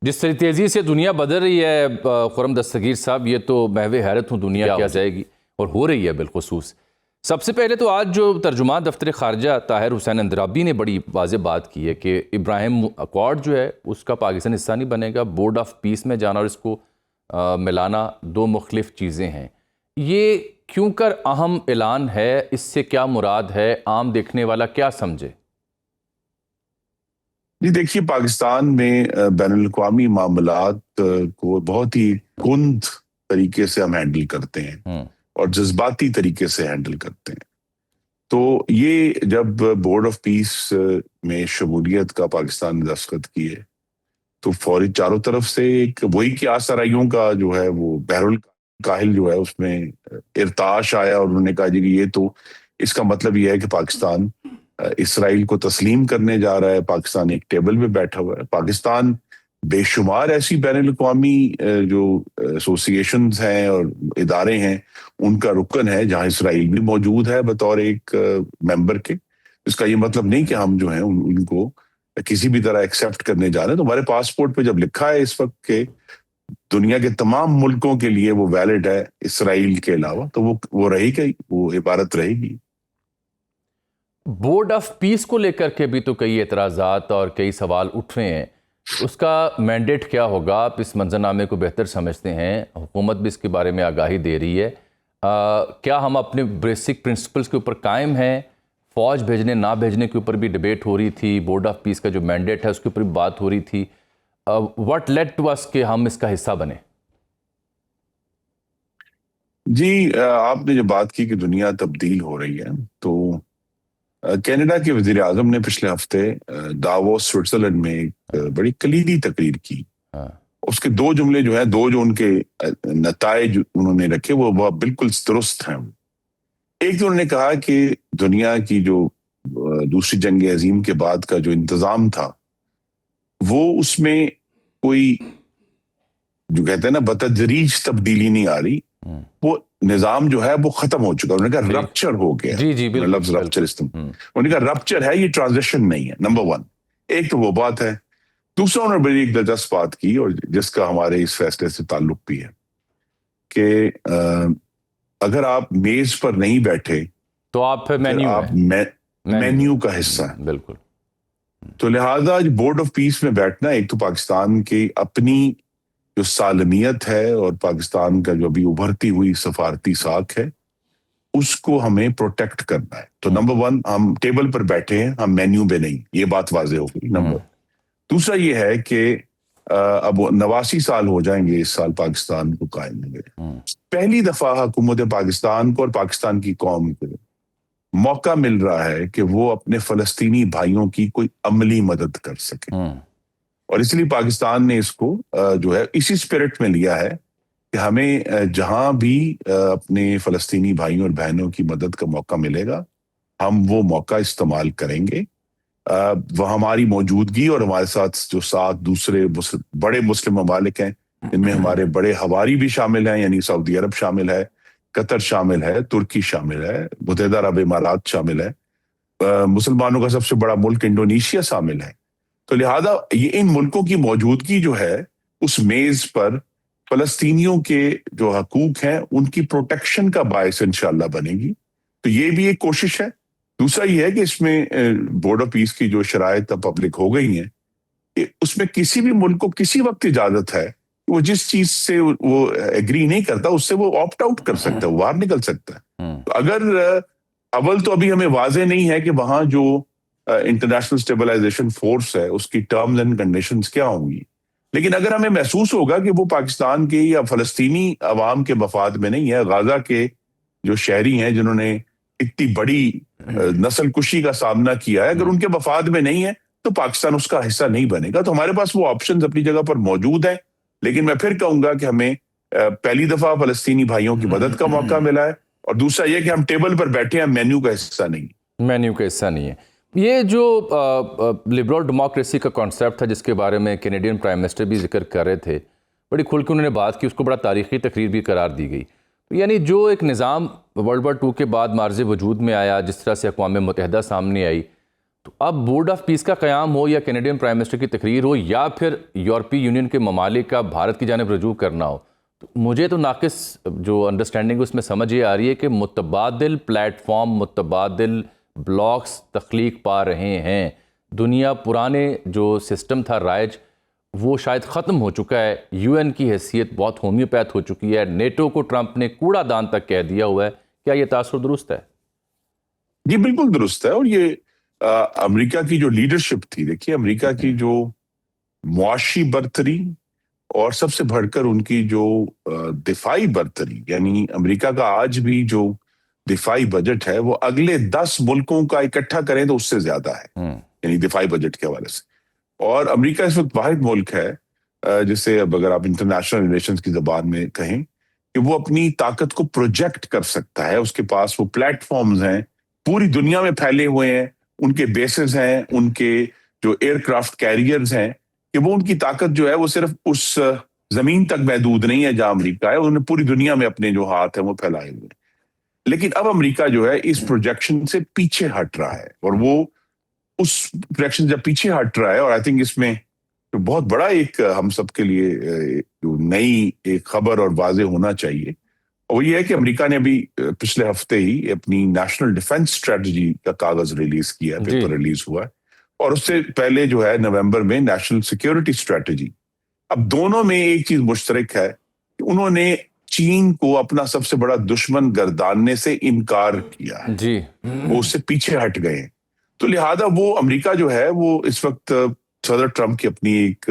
جس طرح تیزی سے دنیا بدل رہی ہے خرم دستگیر صاحب، یہ تو محو حیرت ہوں دنیا کیا جائے گی، اور ہو رہی ہے بالخصوص۔ سب سے پہلے تو آج جو ترجمان دفتر خارجہ طاہر حسین اندرابی نے بڑی واضح بات کی ہے کہ ابراہیم ایکارڈ جو ہے اس کا پاکستان حصہ نہیں بنے گا، بورڈ آف پیس میں جانا اور اس کو ملانا دو مختلف چیزیں ہیں۔ یہ کیوں کر اہم اعلان ہے؟ اس سے کیا مراد ہے؟ عام دیکھنے والا کیا سمجھے؟ جی دیکھیے، پاکستان میں بین الاقوامی معاملات کو بہت ہی کند طریقے سے ہم ہینڈل کرتے ہیں اور جذباتی طریقے سے ہینڈل کرتے ہیں۔ تو یہ جب بورڈ آف پیس میں شمولیت کا پاکستان نے دستخط کی ہے تو فوری چاروں طرف سے ایک وہی کہ آسرائیوں کا جو ہے وہ بحر الکاہل جو ہے اس میں ارتعاش آیا، اور انہوں نے کہا جی کہ یہ تو اس کا مطلب یہ ہے کہ پاکستان اسرائیل کو تسلیم کرنے جا رہا ہے، پاکستان ایک ٹیبل پہ بیٹھا ہوا ہے۔ پاکستان بے شمار ایسی بین الاقوامی جو ایسوسی ایشنز ہیں اور ادارے ہیں ان کا رکن ہے جہاں اسرائیل بھی موجود ہے بطور ایک ممبر کے۔ اس کا یہ مطلب نہیں کہ ہم جو ہیں ان کو کسی بھی طرح ایکسیپٹ کرنے جا رہے ہیں۔ تو ہمارے پاسپورٹ پہ جب لکھا ہے اس وقت کہ دنیا کے تمام ملکوں کے لیے وہ ویلڈ ہے اسرائیل کے علاوہ، تو وہ رہے گی، وہ عبارت رہے گی۔ بورڈ آف پیس کو لے کر کے بھی تو کئی اعتراضات اور کئی سوال اٹھ رہے ہیں، اس کا مینڈیٹ کیا ہوگا؟ آپ اس منظرنامے کو بہتر سمجھتے ہیں، حکومت بھی اس کے بارے میں آگاہی دے رہی ہے۔ کیا ہم اپنے بیسک پرنسپلز کے اوپر قائم ہیں؟ فوج بھیجنے نہ بھیجنے کے اوپر بھی ڈیبیٹ ہو رہی تھی، بورڈ آف پیس کا جو مینڈیٹ ہے اس کے اوپر بھی بات ہو رہی تھی۔ واٹ لیڈ ٹو اس کہ ہم اس کا حصہ بنیں؟ جی آپ نے جو بات کی کہ دنیا تبدیل ہو رہی ہے، تو کینیڈا کے وزیر اعظم نے پچھلے ہفتے داووس سوئٹزرلینڈ میں ایک بڑی کلیدی تقریر کی۔ اس کے دو جملے جو ہیں، دو جو ان کے نتائج انہوں نے رکھے وہ بالکل درست ہیں۔ ایک تو انہوں نے کہا کہ دنیا کی جو دوسری جنگ عظیم کے بعد کا جو انتظام تھا وہ اس میں کوئی جو کہتے ہیں نا بتدریج تبدیلی نہیں آ رہی، وہ نظام جو ہے وہ ختم ہو چکا۔ انہوں نے کہا رپچر ہو گیا۔ جی لفظ رپچر انہوں نے کہا رپچر ہے، یہ ٹرانزیشن نہیں ہے۔ نمبر 1 ایک تو وہ بات ہے۔ دوسرا انہوں نے بڑی ایک دلچسپ بات کی اور جس کا ہمارے اس فیصلے سے تعلق بھی ہے کہ اگر آپ میز پر نہیں بیٹھے تو آپ مینیو کا حصہ ہیں۔ بالکل۔ تو لہذا بورڈ آف پیس میں بیٹھنا ایک تو پاکستان کی اپنی جو سالمیت ہے اور پاکستان کا جو ابھی ابھرتی ہوئی سفارتی ساکھ ہے اس کو ہمیں پروٹیکٹ کرنا ہے۔ تو نمبر 1 ہم ٹیبل پر بیٹھے ہیں، ہم مینیو پہ نہیں، یہ بات واضح ہو گئی۔ نمبر دوسرا یہ ہے کہ اب 89 سال ہو جائیں گے اس سال پاکستان کو قائم ہوئے۔ پہلی دفعہ حکومت پاکستان کو اور پاکستان کی قوم کو موقع مل رہا ہے کہ وہ اپنے فلسطینی بھائیوں کی کوئی عملی مدد کر سکے، اور اس لیے پاکستان نے اس کو جو ہے اسی اسپرٹ میں لیا ہے کہ ہمیں جہاں بھی اپنے فلسطینی بھائیوں اور بہنوں کی مدد کا موقع ملے گا ہم وہ موقع استعمال کریں گے۔ وہ ہماری موجودگی اور ہمارے ساتھ جو 7 دوسرے بڑے مسلم ممالک ہیں ان میں ہمارے بڑے ہواری بھی شامل ہیں، یعنی سعودی عرب شامل ہے، قطر شامل ہے، ترکی شامل ہے، متحدہ عرب امارات شامل ہے، مسلمانوں کا سب سے بڑا ملک انڈونیشیا شامل ہے۔ تو لہذا یہ ان ملکوں کی موجودگی جو ہے اس میز پر فلسطینیوں کے جو حقوق ہیں ان کی پروٹیکشن کا باعث انشاءاللہ بنے گی۔ تو یہ بھی ایک کوشش ہے۔ دوسرا یہ ہے کہ اس میں بورڈ آف پیس کی جو شرائط پبلک ہو گئی ہیں کہ اس میں کسی بھی ملک کو کسی وقت اجازت ہے وہ جس چیز سے وہ ایگری نہیں کرتا اس سے وہ آپٹ آؤٹ کر سکتا ہے، وہ باہر نکل سکتا ہے۔ اگر اول تو ابھی ہمیں واضح نہیں ہے کہ وہاں جو انٹرنیشنل اسٹیبلائزیشن فورس ہے اس کی ٹرمز اینڈ کنڈیشنز کیا ہوں گی، لیکن اگر ہمیں محسوس ہوگا کہ وہ پاکستان کے یا فلسطینی عوام کے مفاد میں نہیں ہے، غزہ کے جو شہری ہیں جنہوں نے اتنی بڑی نسل کشی کا سامنا کیا ہے، اگر ان کے مفاد میں نہیں ہے تو پاکستان اس کا حصہ نہیں بنے گا۔ تو ہمارے پاس وہ آپشنز اپنی جگہ پر موجود ہیں، لیکن میں پھر کہوں گا کہ ہمیں پہلی دفعہ فلسطینی بھائیوں کی مدد کا موقع ملا ہے، اور دوسرا یہ کہ ہم ٹیبل پر بیٹھے ہیں، مینیو کا حصہ نہیں۔ مینیو کا حصہ نہیں ہے۔ یہ جو لبرل ڈیموکریسی کا کانسیپٹ تھا جس کے بارے میں کینیڈین پرائم منسٹر بھی ذکر کر رہے تھے، بڑی کھل کے انہوں نے بات کی، اس کو بڑا تاریخی تقریر بھی قرار دی گئی۔ یعنی جو ایک نظام ورلڈ وار 2 کے بعد معرض وجود میں آیا، جس طرح سے اقوام متحدہ سامنے آئی، تو اب بورڈ آف پیس کا قیام ہو یا کینیڈین پرائم منسٹر کی تقریر ہو یا پھر یورپی یونین کے ممالک کا بھارت کی جانب رجوع کرنا ہو، تو مجھے تو ناقص جو انڈرسٹینڈنگ اس میں سمجھ یہ آ رہی ہے کہ متبادل پلیٹ فارم، متبادل بلاکس تخلیق پا رہے ہیں. دنیا پرانے جو سسٹم تھا رائج وہ شاید ختم ہو چکا ہے. یو این کی حیثیت بہت ہومیوپیتھ ہو چکی ہے. نیٹو کو ٹرمپ نے کوڑا دان تک کہہ دیا ہوا ہے. کیا یہ تاثر درست ہے؟ جی بالکل درست ہے. اور یہ امریکہ کی جو لیڈرشپ تھی، دیکھیے امریکہ کی جو معاشی برتری اور سب سے بڑھ کر ان کی جو دفاعی برتری، یعنی امریکہ کا آج بھی جو دفاعی بجٹ ہے وہ اگلے 10 ملکوں کا اکٹھا کریں تو اس سے زیادہ ہے، یعنی دفاعی بجٹ کے حوالے سے. اور امریکہ اس وقت واحد ملک ہے جسے اب اگر آپ انٹرنیشنل ریلیشنز کی زبان میں کہیں کہ وہ اپنی طاقت کو پروجیکٹ کر سکتا ہے. اس کے پاس وہ پلیٹ فارمز ہیں، پوری دنیا میں پھیلے ہوئے ہیں، ان کے بیسز ہیں، ان کے جو ایئر کرافٹ کیریئرز ہیں، کہ وہ ان کی طاقت جو ہے وہ صرف اس زمین تک محدود نہیں ہے جہاں امریکہ ہے، انہوں نے پوری دنیا میں اپنے جو ہاتھ ہیں وہ پھیلائے ہوئے ہیں. لیکن اب امریکہ جو ہے اس پروجیکشن سے پیچھے ہٹ رہا ہے، اور وہ اس پروجیکشن جب پیچھے ہٹ رہا ہے، اور آئی تھنک اس میں بہت بڑا ایک ہم سب کے لیے جو نئی ایک خبر اور واضح ہونا چاہیے، وہ یہ ہے کہ امریکہ نے ابھی پچھلے ہفتے ہی اپنی نیشنل ڈیفنس اسٹریٹجی کا کاغذ ریلیز کیا ہے، پیپر ریلیز ہوا ہے. اور اس سے پہلے جو ہے نومبر میں نیشنل سیکیورٹی اسٹریٹجی. اب دونوں میں ایک چیز مشترک ہے کہ انہوں نے چین کو اپنا سب سے بڑا دشمن گرداننے سے انکار کیا ہے. جی وہ اس سے پیچھے ہٹ گئے ہیں. تو لہذا وہ امریکہ جو ہے وہ اس وقت صدر ٹرمپ کی اپنی ایک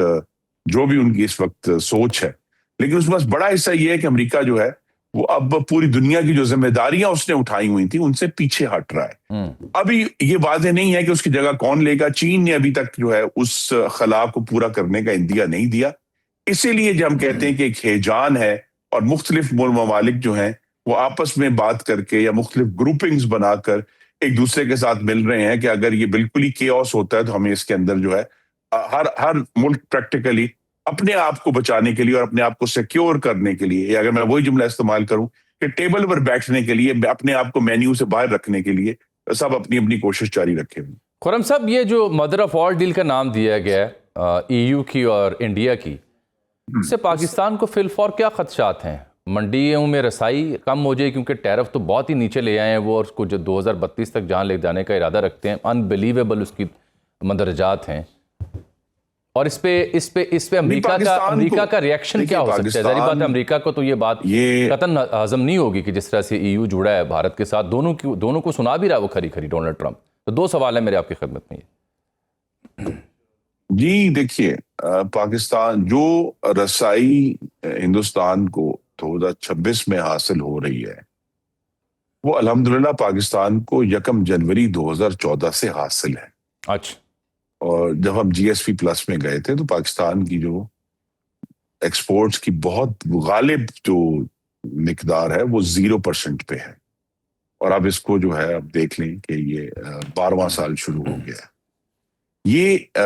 جو بھی ان کی اس وقت سوچ ہے، لیکن اس کے پاس بڑا حصہ یہ ہے کہ امریکہ جو ہے وہ اب پوری دنیا کی جو ذمہ داریاں اس نے اٹھائی ہوئی تھیں ان سے پیچھے ہٹ رہا ہے. ابھی یہ واضح نہیں ہے کہ اس کی جگہ کون لے گا. چین نے ابھی تک جو ہے اس خلا کو پورا کرنے کا عندیہ نہیں دیا. اسی لیے جو ہم کہتے ہیں کہ ایک ہیجان ہے، اور مختلف ممالک جو ہیں وہ آپس میں بات کر کے یا مختلف گروپنگز بنا کر ایک دوسرے کے ساتھ مل رہے ہیں کہ اگر یہ بالکل ہی کیوس ہوتا ہے تو ہمیں اس کے اندر جو ہے ہر ملک پریکٹیکلی اپنے آپ کو بچانے کے لیے اور اپنے آپ کو سیکیور کرنے کے لیے، یا اگر میں وہی جملہ استعمال کروں کہ ٹیبل پر بیٹھنے کے لیے، اپنے آپ کو مینیو سے باہر رکھنے کے لیے سب اپنی اپنی کوشش جاری رکھے ہوئے. خرم صاحب، یہ جو مدر آف آل ڈیل کا نام دیا گیا ہے ای یو کی اور انڈیا کی، اس سے پاکستان کو فی الفور کیا خدشات ہیں؟ منڈیوں میں رسائی کم ہو جائے کیونکہ ٹیرف تو بہت ہی نیچے لے آئے ہیں وہ، اور اس کو جو 2032 تک جہاں لے جانے کا ارادہ رکھتے ہیں، انبیلیویبل اس کی مندرجات ہیں. اور اس پہ امریکہ کا ریاکشن کیا ہو سکتا ہے؟ ظاہری بات ہے امریکہ کو تو یہ بات قطعاً ہضم نہیں ہوگی کہ جس طرح سے ای یو جڑا ہے بھارت کے ساتھ. دونوں کو سنا بھی رہا وہ کھری کھری ڈونلڈ ٹرمپ. تو 2 سوال ہیں میرے آپ کی خدمت میں. جی دیکھیے، پاکستان جو رسائی ہندوستان کو 2026 میں حاصل ہو رہی ہے وہ الحمدللہ پاکستان کو 1 جنوری 2014 سے حاصل ہے. اچھا. اور جب ہم جی ایس پی پلس میں گئے تھے تو پاکستان کی جو ایکسپورٹس کی بہت غالب جو مقدار ہے وہ 0% پہ ہے. اور اب اس کو جو ہے اب دیکھ لیں کہ یہ 12واں سال شروع ہو گیا ہے. یہ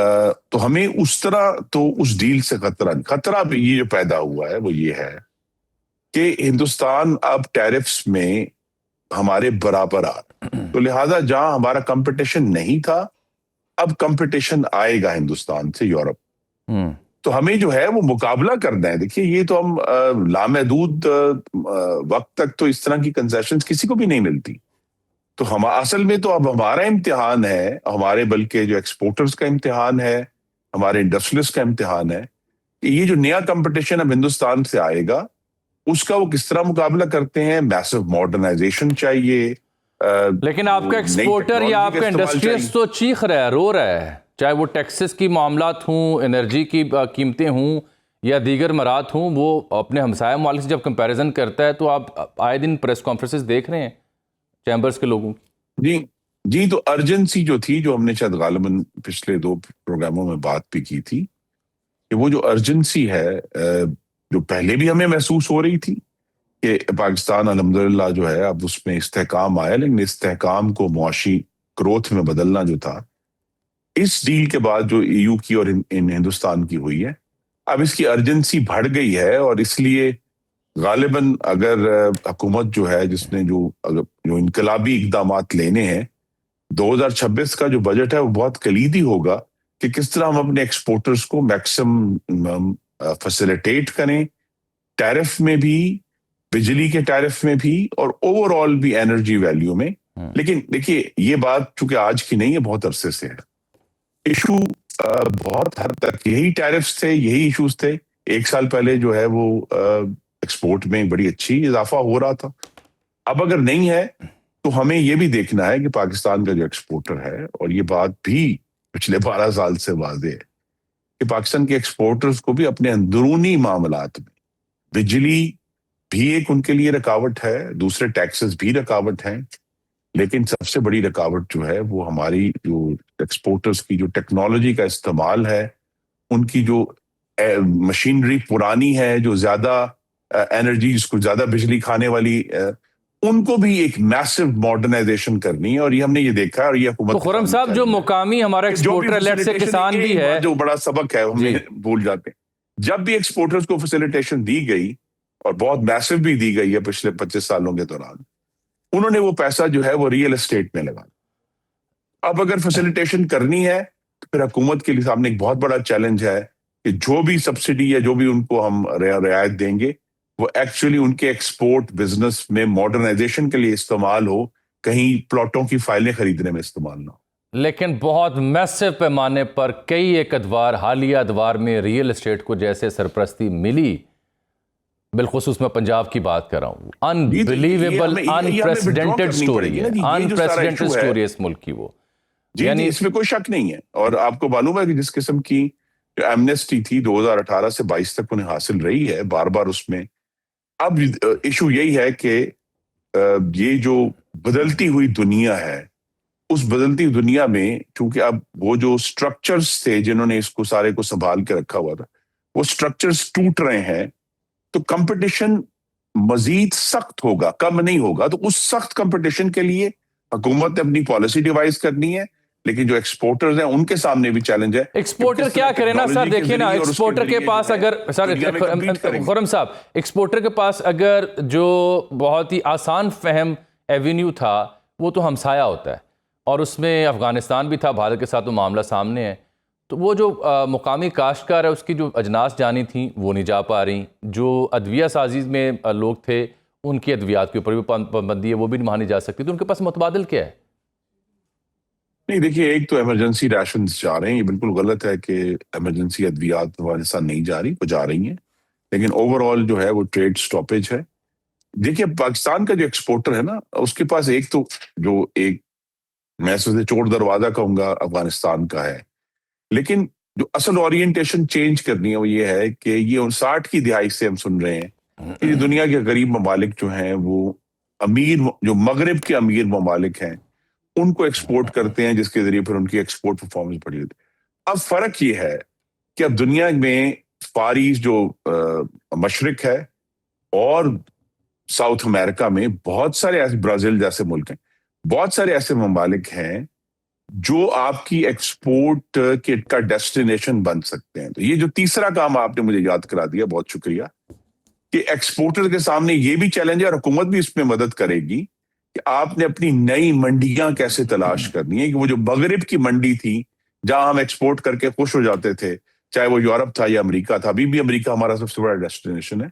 تو ہمیں اس طرح تو اس ڈیل سے خطرہ بھی یہ جو پیدا ہوا ہے وہ یہ ہے کہ ہندوستان اب ٹیرفز میں ہمارے برابر آ رہا ہے. تو لہٰذا جہاں ہمارا کمپٹیشن نہیں تھا اب کمپٹیشن آئے گا ہندوستان سے یورپ. تو ہمیں جو ہے وہ مقابلہ کرنا ہے. دیکھیے یہ تو ہم لامحدود وقت تک تو اس طرح کی کنسیشنز کسی کو بھی نہیں ملتی. تو ہم اصل میں تو اب ہمارا امتحان ہے، ہمارے بلکہ جو ایکسپورٹرز کا امتحان ہے، ہمارے انڈسٹریلسٹ کا امتحان ہے کہ یہ جو نیا کمپٹیشن اب ہندوستان سے آئے گا اس کا وہ کس طرح مقابلہ کرتے ہیں. میسو ماڈرنائزیشن چاہیے. لیکن آپ کا ایکسپورٹر یا آپ کا انڈسٹریلسٹ تو چیخ رہا ہے، رو رہا ہے، چاہے وہ ٹیکسز کی معاملات ہوں، انرجی کی قیمتیں ہوں یا دیگر مرات ہوں. وہ اپنے ہمسایہ ممالک سے جب کمپیریزن کرتا ہے تو آپ آئے دن پریس کانفرنسز دیکھ رہے ہیں چیمبرز کے لوگوں کی. جی تو ارجنسی جو تھی، جو ہم نے شاید غالباً پچھلے 2 پروگراموں میں بات بھی کی تھی، کہ وہ جو ارجنسی ہے جو پہلے بھی ہمیں محسوس ہو رہی تھی کہ پاکستان الحمدللہ جو ہے اب اس میں استحکام آیا، لیکن استحکام کو معاشی گروتھ میں بدلنا جو تھا اس ڈیل کے بعد جو ای یو کی اور ہندوستان کی ہوئی ہے، اب اس کی ارجنسی بڑھ گئی ہے. اور اس لیے غالباً اگر حکومت جو ہے جس نے جو انقلابی اقدامات لینے ہیں 2026 کا جو بجٹ ہے وہ بہت کلیدی ہوگا کہ کس طرح ہم اپنے ایکسپورٹرز کو میکسیمم فیسیلیٹیٹ کریں، ٹیرف میں بھی، بجلی کے ٹیرف میں بھی، اور اوور آل بھی انرجی ویلیو میں. لیکن دیکھیے یہ بات چونکہ آج کی نہیں ہے، بہت عرصے سے ہے. ایشو بہت حد تک یہی ٹیرفز تھے، یہی ایشوز تھے. 1 سال پہلے جو ہے وہ ایکسپورٹ میں بڑی اچھی اضافہ ہو رہا تھا. اب اگر نہیں ہے تو ہمیں یہ بھی دیکھنا ہے کہ پاکستان کا جو ایکسپورٹر ہے، اور یہ بات بھی پچھلے 12 سال سے واضح ہے کہ پاکستان کے ایکسپورٹرز کو بھی اپنے اندرونی معاملات میں بجلی بھی ایک ان کے لیے رکاوٹ ہے، دوسرے ٹیکسز بھی رکاوٹ ہیں، لیکن سب سے بڑی رکاوٹ جو ہے وہ ہماری جو ایکسپورٹرز کی جو ٹیکنالوجی کا استعمال ہے، ان کی جو مشینری پرانی ہے، جو زیادہ انرجی، جس کو زیادہ بجلی کھانے والی، ان کو بھی ایک میسو ماڈرنائزیشن کرنی ہے. اور یہ ہم نے یہ دیکھا ہے، اور یہ حکومت تو خرم صاحب جو مقامی ہمارا ایکسپورٹر لیٹ سے کسان بھی ہے، جو بڑا سبق ہے ہم بھول جاتے ہیں. جب بھی ایکسپورٹرز کو فیسیلیٹیشن دی گئی، اور بہت میسو بھی دی گئی ہے پچھلے 25 سالوں کے دوران، انہوں نے وہ پیسہ جو ہے وہ ریئل اسٹیٹ میں لگا. اب اگر فیسیلیٹیشن کرنی ہے تو پھر حکومت کے لیے سامنے ایک بہت بڑا چیلنج ہے کہ جو بھی سبسڈی یا جو بھی ان کو ہم رعایت دیں گے وہ ایکچولی ان کے ایکسپورٹ بزنس میں ماڈرنائزیشن کے لیے استعمال ہو، کہیں پلاٹوں کی فائلیں خریدنے میں استعمال نہ ہو. لیکن بہت میسو پیمانے پر کئی ایک ادوار، حالیہ ادوار میں ریئل اسٹیٹ کو جیسے سرپرستی ملی، بالخصوص میں پنجاب کی بات کر رہا ہوں، انبلیویبل، انپریسیڈنٹڈ سٹوری ہے، انپریسیڈنٹڈ سٹوری ہے اس ملک کی. وہ یعنی اس میں کوئی شک نہیں ہے. اور آپ کو معلوم ہے کہ جس قسم کی جو ایمنیسٹی تھی 2018 سے 22 تک انہیں حاصل رہی ہے، بار بار اس میں اب ایشو یہی ہے کہ یہ جو بدلتی ہوئی دنیا ہے، اس بدلتی دنیا میں چونکہ اب وہ جو سٹرکچرز تھے جنہوں نے اس کو سارے کو سنبھال کے رکھا ہوا تھا، وہ سٹرکچرز ٹوٹ رہے ہیں، تو کمپٹیشن مزید سخت ہوگا، کم نہیں ہوگا. تو اس سخت کمپٹیشن کے لیے حکومت نے اپنی پالیسی ڈیوائز کرنی ہے، لیکن جو ایکسپورٹرز ہیں ان کے سامنے بھی چیلنج ہے. ایکسپورٹر کیا کرے نا سر، دیکھیے نا، ایکسپورٹر کے پاس اگر سر خرم صاحب، ایکسپورٹر کے پاس اگر جو بہت ہی آسان فہم ایوینیو تھا وہ تو ہمسایہ ہوتا ہے، اور اس میں افغانستان بھی تھا، بھارت کے ساتھ وہ معاملہ سامنے ہے. تو وہ جو مقامی کاشتکار ہے اس کی جو اجناس جانی تھیں وہ نہیں جا پا رہی، جو ادویہ سازی میں لوگ تھے ان کی ادویات کے اوپر بھی پابندی ہے، وہ بھی وہاں نہیں جا سکتی. تو ان کے پاس متبادل کیا ہے؟ نہیں دیکھیے، ایک تو ایمرجنسی ریشنز جا رہے ہیں، یہ بالکل غلط ہے کہ ایمرجنسی ادویات افغانستان نہیں جا رہی، وہ جا رہی ہیں، لیکن اوور آل جو ہے وہ ٹریڈ سٹاپیج ہے. دیکھیے پاکستان کا جو ایکسپورٹر ہے نا، اس کے پاس ایک تو جو ایک میں اسے چور دروازہ کہوں گا افغانستان کا ہے، لیکن جو اصل اورینٹیشن چینج کرنی ہے وہ یہ ہے کہ یہ 59 کی دہائی سے ہم سن رہے ہیں کہ دنیا کے غریب ممالک جو ہیں وہ امیر، جو مغرب کے امیر ممالک ہیں ان کو ایکسپورٹ کرتے ہیں، جس کے ذریعے پھر ان کی ایکسپورٹ پرفارمنس بڑھی ہوتی ہے. اب فرق یہ ہے کہ اب دنیا میں فار ایسٹ جو مشرق ہے اور ساؤتھ امریکہ میں بہت سارے ایسے، برازیل جیسے ملک ہیں، بہت سارے ایسے ممالک ہیں جو آپ کی ایکسپورٹ کا ڈیسٹینیشن بن سکتے ہیں. تو یہ جو تیسرا کام آپ نے مجھے یاد کرا دیا، بہت شکریہ، کہ ایکسپورٹر کے سامنے یہ بھی چیلنج ہے، اور حکومت بھی اس میں مدد کرے گی کہ آپ نے اپنی نئی منڈیاں کیسے تلاش کرنی ہے. کہ وہ جو مغرب کی منڈی تھی جہاں ہم ایکسپورٹ کر کے خوش ہو جاتے تھے، چاہے وہ یورپ تھا یا امریکہ تھا، ابھی بھی امریکہ ہمارا سب سے بڑا ڈیسٹینیشن ہے،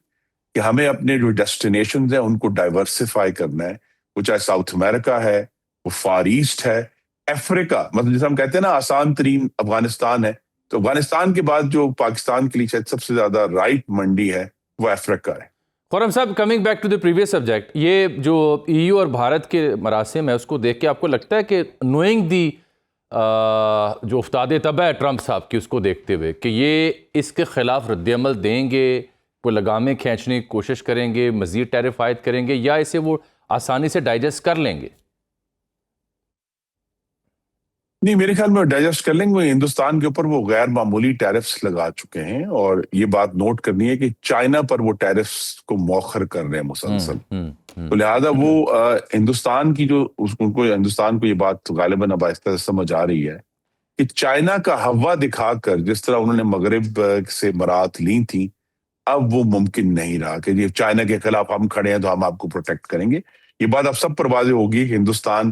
کہ ہمیں اپنے جو ڈیسٹینیشنز ہیں ان کو ڈائیورسفائی کرنا ہے. وہ چاہے ساؤتھ امریکہ ہے، وہ فار ایسٹ ہے، افریقہ، مطلب جیسے ہم کہتے ہیں نا آسان ترین افغانستان ہے، تو افغانستان کے بعد جو پاکستان کے لیے شاید سب سے زیادہ رائٹ منڈی ہے وہ افریقہ ہے. خرم صاحب، coming back to the previous subject, یہ جو ای یو اور بھارت کے مراسم ہے اس کو دیکھ کے آپ کو لگتا ہے کہ نوئنگ دی جو افتاد طبع ہے ٹرمپ صاحب کی، اس کو دیکھتے ہوئے کہ یہ اس کے خلاف رد عمل دیں گے، کوئی لگامیں کھینچنے کی کوشش کریں گے، مزید ٹیرف عائد کریں گے، یا اسے وہ آسانی سے ڈائجسٹ کر لیں گے؟ نہیں، میرے خیال میں ڈائجسٹ کر لیں گے. ہندوستان کے اوپر وہ غیر معمولی ٹیرفز لگا چکے ہیں، اور یہ بات نوٹ کرنی ہے کہ چائنا پر وہ ٹیرفز کو مؤخر کر رہے ہیں مسلسل. تو لہذا وہ ہندوستان کی جو ہندوستان کو یہ بات غالباً اب آہستہ سمجھ آ رہی ہے کہ چائنا کا ہوا دکھا کر جس طرح انہوں نے مغرب سے برات لی تھی، اب وہ ممکن نہیں رہا کہ یہ چائنا کے خلاف ہم کھڑے ہیں تو ہم آپ کو پروٹیکٹ کریں گے. یہ بات اب سب پر واضح ہوگی کہ ہندوستان